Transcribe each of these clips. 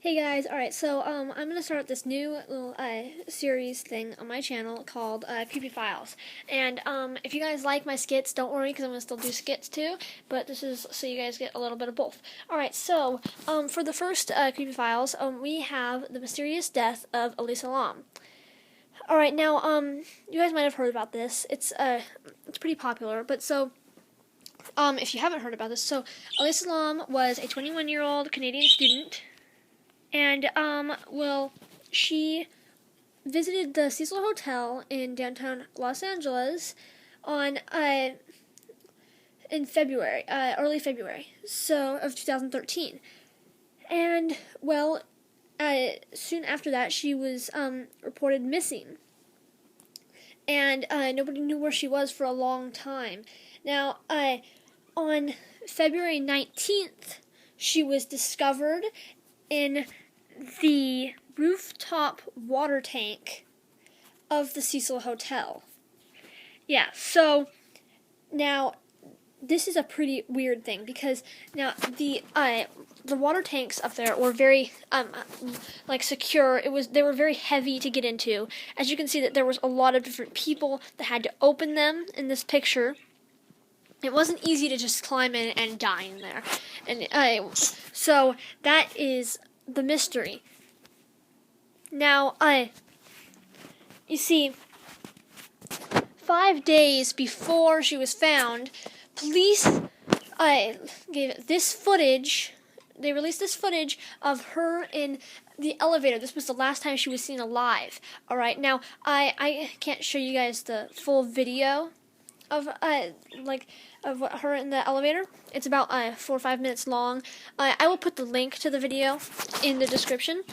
Hey guys, alright, so I'm gonna start this new little series thing on my channel called Creepy Files. And if you guys like my skits, don't worry because I'm gonna still do skits too, but this is so you guys get a little bit of both. Alright, so for the first Creepy Files, we have the mysterious death of Elisa. Alright, now you guys might have heard about this. It's pretty popular, but so if you haven't heard about this, so Elisa was a 21-year-old Canadian student. And, she visited the Cecil Hotel in downtown Los Angeles in February, early February, of 2013. And, soon after that, she was, reported missing. And, nobody knew where she was for a long time. Now, on February 19th, she was discovered in the rooftop water tank of the Cecil Hotel. Yeah, so now this is a pretty weird thing because now the water tanks up there were very secure. They were very heavy to get into. As you can see that there was a lot of different people that had to open them in this picture. It wasn't easy to just climb in and die in there. And so that is the mystery. Now, you see, 5 days before she was found, police gave this footage. They released this footage of her in the elevator. This was the last time she was seen alive. All right. Now, I can't show you guys the full video of her in the elevator. It's about 4 or 5 minutes long. I will put the link to the video in the description.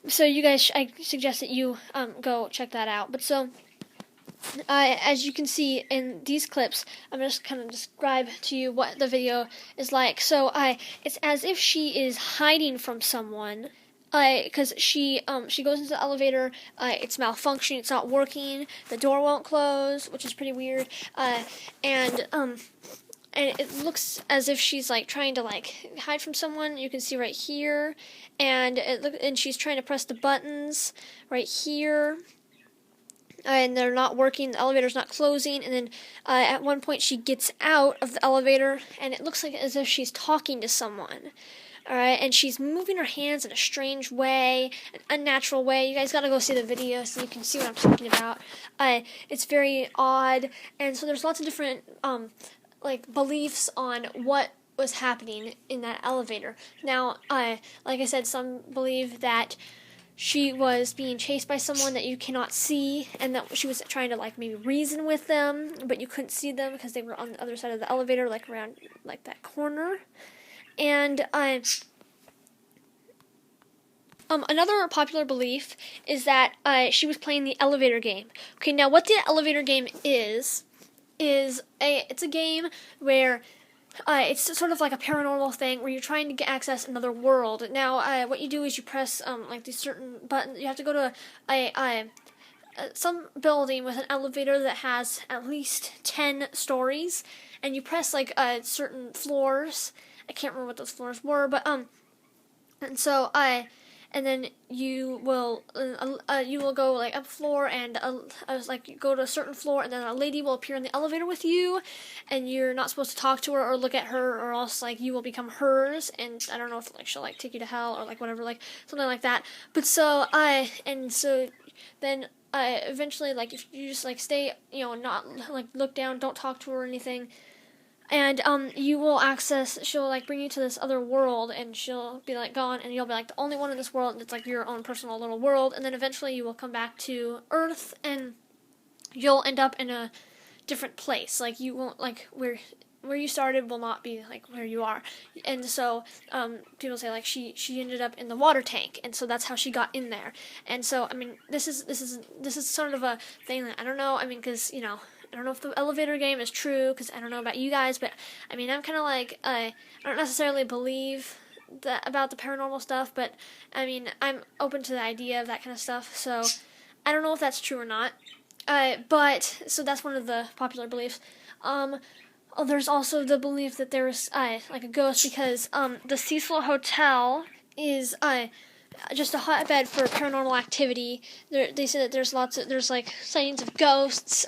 So you guys, I suggest that you go check that out. But so, as you can see in these clips, I'm just kind of describe to you what the video is like. So it's as if she is hiding from someone. Because she goes into the elevator, it's malfunctioning, it's not working, the door won't close, which is pretty weird, and it looks as if she's trying to hide from someone. You can see right here, and she's trying to press the buttons right here, and they're not working. The elevator's not closing, and then at one point she gets out of the elevator, and it looks as if she's talking to someone. Alright, and she's moving her hands in a strange way, an unnatural way. You guys gotta go see the video so you can see what I'm talking about. It's very odd, and so there's lots of different, beliefs on what was happening in that elevator. Now, like I said, some believe that she was being chased by someone that you cannot see, and that she was trying to, maybe reason with them, but you couldn't see them because they were on the other side of the elevator, around, that corner. And another popular belief is that she was playing the elevator game. Okay, now what the elevator game is it's a game where it's sort of like a paranormal thing where you're trying to access another world. Now, what you do is you press these certain buttons. You have to go to some building with an elevator that has at least 10 stories, and you press certain floors. I can't remember what those floors were, but and so and then you will go up a floor, and go to a certain floor, and then a lady will appear in the elevator with you, and you're not supposed to talk to her or look at her, or else you will become hers, and I don't know if she'll take you to hell or whatever, something like that. But so then eventually if you just stay, not look down, don't talk to her or anything. And you will she'll bring you to this other world, and she'll be gone, and you'll be the only one in this world, and it's your own personal little world, and then eventually you will come back to Earth, and you'll end up in a different place. You won't, where you started will not be where you are. And so people say she ended up in the water tank, and so that's how she got in there. And so I mean this is sort of a thing that I don't know. I mean, because I don't know if the elevator game is true, because I don't know about you guys, but I mean, I'm kind of I don't necessarily believe that about the paranormal stuff, but I mean, I'm open to the idea of that kind of stuff, so I don't know if that's true or not. But so that's one of the popular beliefs. There's also the belief that there's a ghost, because the Cecil Hotel is just a hotbed for paranormal activity. They say that there's like sightings of ghosts.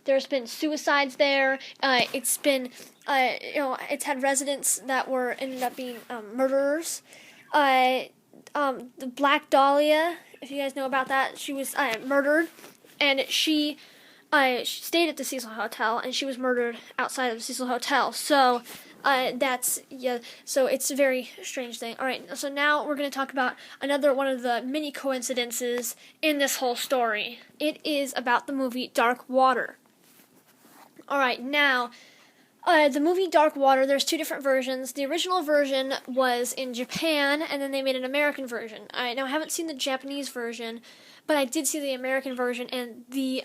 There's been suicides there. It's been it's had residents that ended up being murderers. The Black Dahlia, if you guys know about that, she was murdered, and she stayed at the Cecil Hotel, and she was murdered outside of the Cecil Hotel. So so it's a very strange thing. All right, so now we're going to talk about another one of the many coincidences in this whole story. It is about the movie Dark Water. All right, now, the movie Dark Water, there's two different versions. The original version was in Japan, and then they made an American version. I haven't seen the Japanese version, but I did see the American version, and the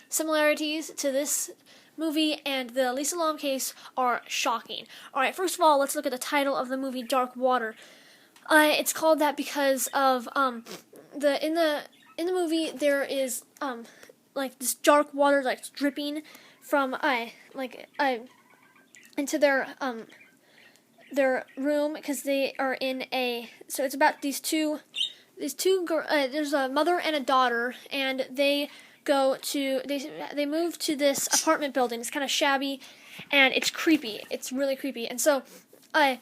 similarities to this movie and the Elisa Lam case are shocking. Alright, first of all, let's look at the title of the movie Dark Water. It's called that because of in the movie there is like this dark water like dripping from into their room, because they are in so it's about these two there's a mother and a daughter, and they move to this apartment building. It's kind of shabby, and it's creepy. It's really creepy. And so, and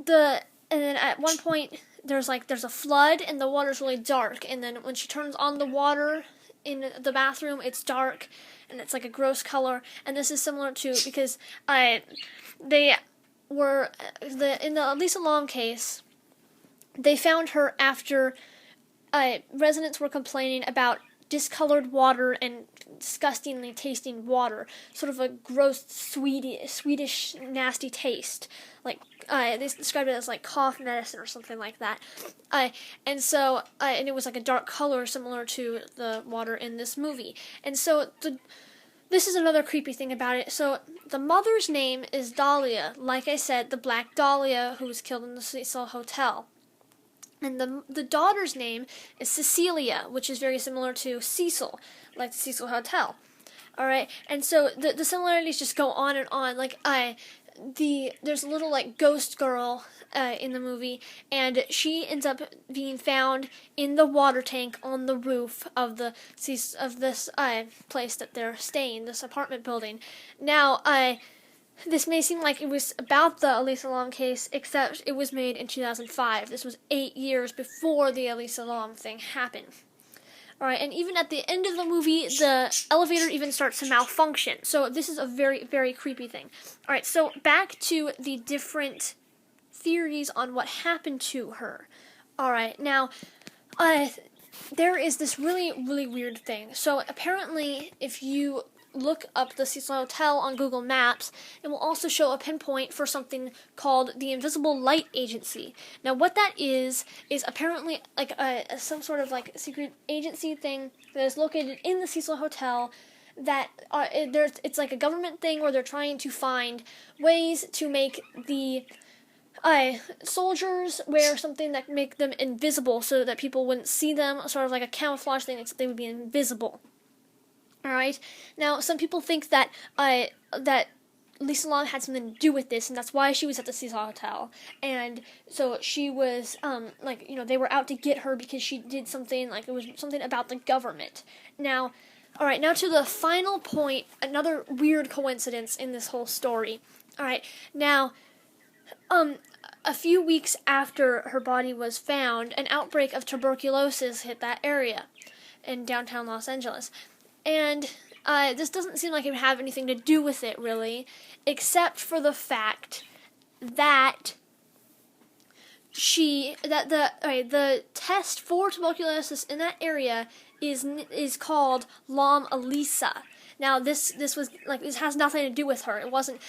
then at one point there's a flood, and the water's really dark. And then when she turns on the water in the bathroom, it's dark, and it's like a gross color. And this is similar to, because they were in the Elisa Lam case, they found her after residents were complaining about discolored water and disgustingly tasting water, sort of a gross, Swedish, nasty taste. Like they described it as like cough medicine or something like that. And it was like a dark color similar to the water in this movie. And so this is another creepy thing about it. So the mother's name is Dahlia, like I said, the Black Dahlia who was killed in the Cecil Hotel. And the daughter's name is Cecilia, which is very similar to Cecil, like the Cecil Hotel. All right, and so the similarities just go on and on. Like there's a little like ghost girl in the movie, and she ends up being found in the water tank on the roof of this place that they're staying, this apartment building. Now this may seem like it was about the Elisa Lam case, except it was made in 2005. This was 8 years before the Elisa Lam thing happened. Alright, and even at the end of the movie, the elevator even starts to malfunction. So this is a very, very creepy thing. Alright, so back to the different theories on what happened to her. Alright, now, there is this really, really weird thing. So apparently, if you look up the Cecil Hotel on Google Maps, it will also show a pinpoint for something called the Invisible Light Agency. Now, what that is apparently like some sort of like secret agency thing that is located in the Cecil Hotel. That it's like a government thing where they're trying to find ways to make the soldiers wear something that make them invisible, so that people wouldn't see them. Sort of like a camouflage thing, that they would be invisible. Alright, now some people think that that Elisa Lam had something to do with this, and that's why she was at the Cecil Hotel. And so she was, they were out to get her because she did something, like it was something about the government. Now, alright, now to the final point, another weird coincidence in this whole story. Alright, now, a few weeks after her body was found, an outbreak of tuberculosis hit that area in downtown Los Angeles. And this doesn't seem like it would have anything to do with it, really, except for the fact that the test for tuberculosis in that area is called Lam Elisa. Now, this has nothing to do with her. It wasn't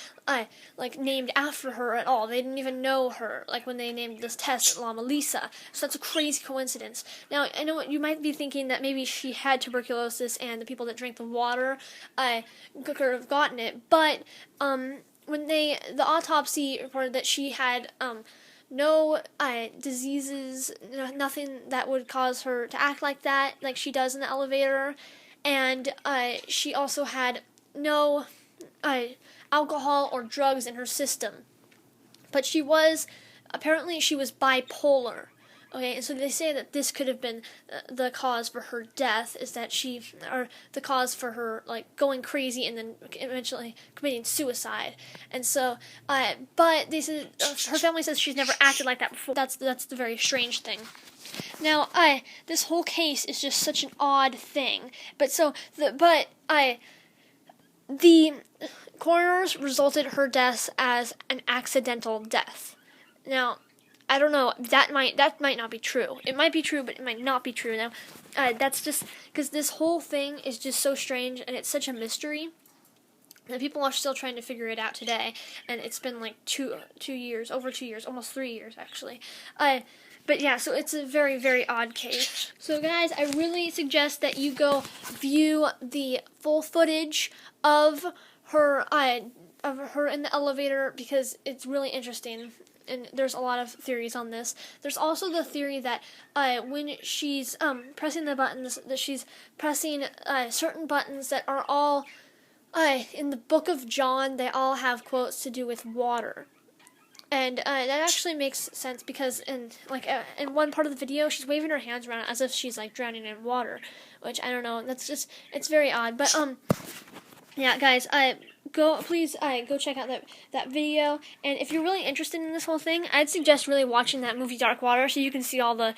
named after her at all. They didn't even know her when they named this test Lam Elisa. So that's a crazy coincidence. Now, I know you might be thinking that maybe she had tuberculosis and the people that drank the water could have gotten it, but when the autopsy reported that she had no diseases, nothing that would cause her to act like that, like she does in the elevator. And she also had no alcohol or drugs in her system. But apparently she was bipolar. Okay, and so they say that this could have been the cause for her death, is that or the cause for her, like, going crazy and then eventually committing suicide. And so, but they said, her family says she's never acted like that before. That's the very strange thing. Now, this whole case is just such an odd thing. The coroners resulted her death as an accidental death. Now, I don't know. That might not be true. It might be true, but it might not be true. Now, that's just because this whole thing is just so strange, and it's such a mystery that people are still trying to figure it out today. And it's been like 2 years, over 2 years, almost 3 years actually. But yeah, so it's a very, very odd case. So guys, I really suggest that you go view the full footage of her in the elevator, because it's really interesting. And there's a lot of theories on this. There's also the theory that when she's pressing the buttons, that she's pressing certain buttons that are all in the book of John. They all have quotes to do with water, and that actually makes sense, because in one part of the video, she's waving her hands around as if she's like drowning in water, which I don't know. It's very odd. But yeah, guys, please go check out that video. And if you're really interested in this whole thing, I'd suggest really watching that movie Dark Water, so you can see all the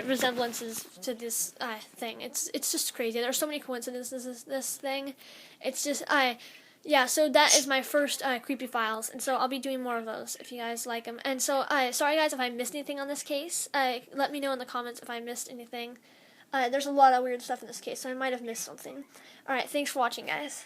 resemblances to this thing. It's just crazy. There's so many coincidences in this thing. It's just yeah, so that is my first Creepy Files, and so I'll be doing more of those if you guys like them. And so, sorry guys if I missed anything on this case. Let me know in the comments if I missed anything. There's a lot of weird stuff in this case, so I might have missed something. Alright, thanks for watching, guys.